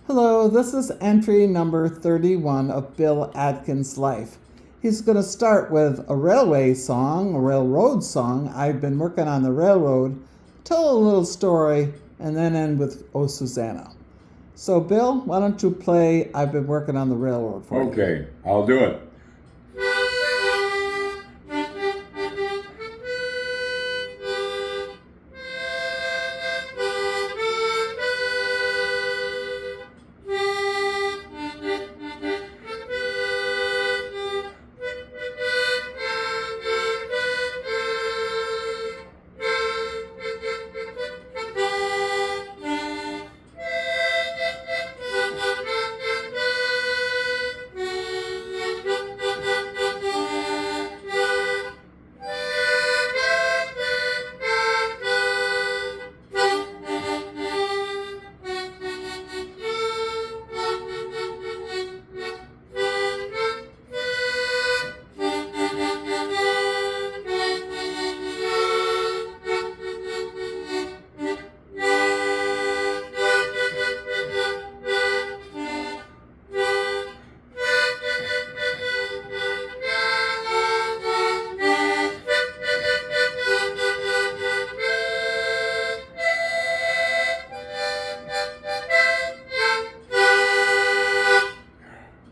Hello, this is entry number 31 of Bill Adkin's life. He's going to start with a railway song, a railroad song. I've been working on the railroad, tell a little story, and then end with Oh Suzanna. So, Bill, why don't you play I've Been Working on the Railroad for you? Okay, I'll do it.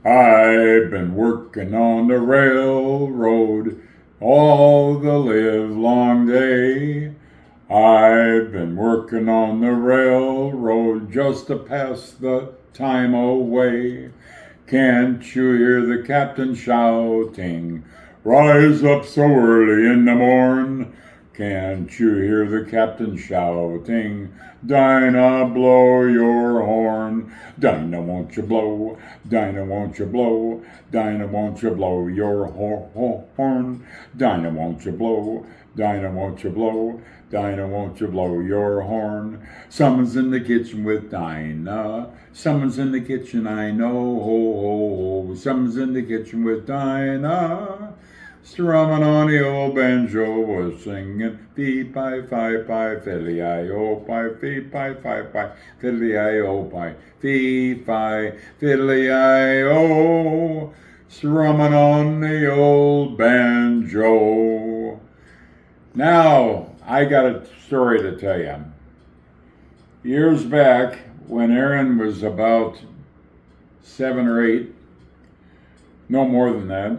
I've been working on the railroad all the live long day. I've been working on the railroad just to pass the time away. Can't you hear the captain shouting, "Rise up so early in the morn"? Can't you hear the captain shouting, "Dinah, blow your horn"? Dinah, won't you blow? Dinah, won't you blow? Dinah, won't you blow your horn? Dinah, won't you blow? Dinah, won't you blow? Dinah, won't you blow your horn? Someone's in the kitchen with Dinah. Someone's in the kitchen, I know. Ho, ho, ho. Someone's in the kitchen with Dinah. Strumming on the old banjo was singing fee fi fi fi fiddly I o pi fee fi fi fi fiddly I o pi fee fi fiddly I o, strumming on the old banjo. Now I got a story to tell you. Years back, when Erin was about 7 or 8, no more than that,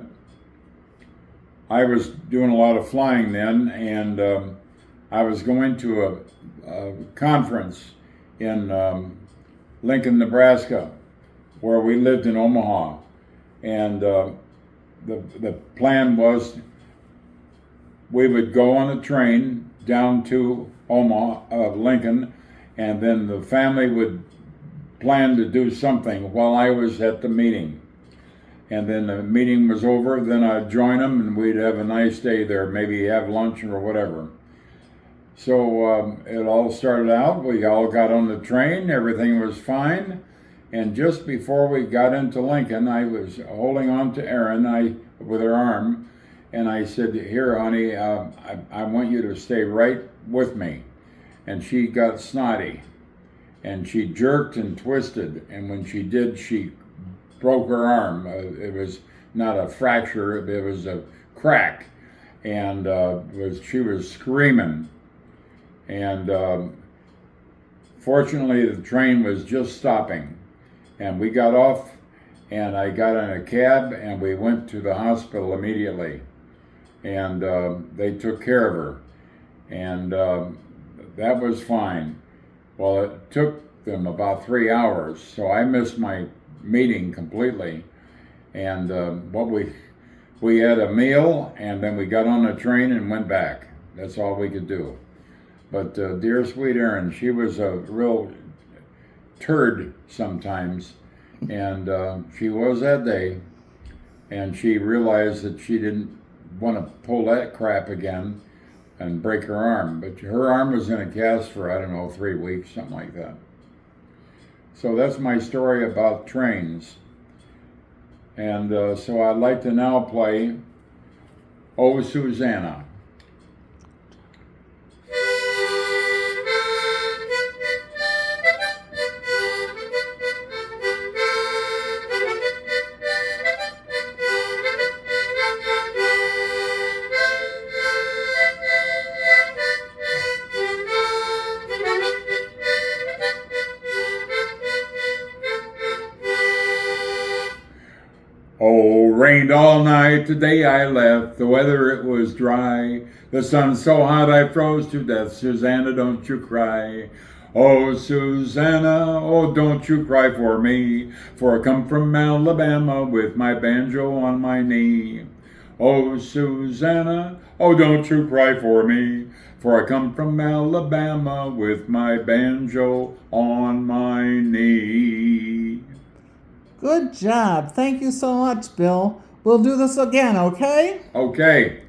I was doing a lot of flying then, and I was going to a conference in Lincoln, Nebraska, where we lived in Omaha. And the plan was we would go on a train down to Omaha, Lincoln, and then the family would plan to do something while I was at the meeting. And then the meeting was over, then I'd join them and we'd have a nice day there, maybe have lunch or whatever. So it all started out, we all got on the train, everything was fine. And just before we got into Lincoln, I was holding on to Erin with her arm, and I said, "Here, honey, I want you to stay right with me." And she got snotty, and she jerked and twisted, and when she did, she broke her arm. It was not a fracture, it was a crack, and she was screaming. And fortunately, the train was just stopping, and we got off, and I got in a cab, and we went to the hospital immediately, and they took care of her, and that was fine. Well, it took them about 3 hours, so I missed my meeting completely. And we had a meal, and then we got on a train and went back. That's all we could do. But dear sweet Erin, she was a real turd sometimes, and she was that day. And she realized that she didn't want to pull that crap again and break her arm. But her arm was in a cast for, I don't know, 3 weeks, something like that. So that's my story about trains. And so I'd like to now play Oh Suzanna. Oh, rained all night the day I left. The weather it was dry. The sun's so hot I froze to death. Susanna, don't you cry. Oh, Susanna, oh, don't you cry for me, for I come from Alabama with my banjo on my knee. Oh, Susanna, oh, don't you cry for me, for I come from Alabama with my banjo on my knee. Good job. Thank you so much, Bill. We'll do this again, okay? Okay.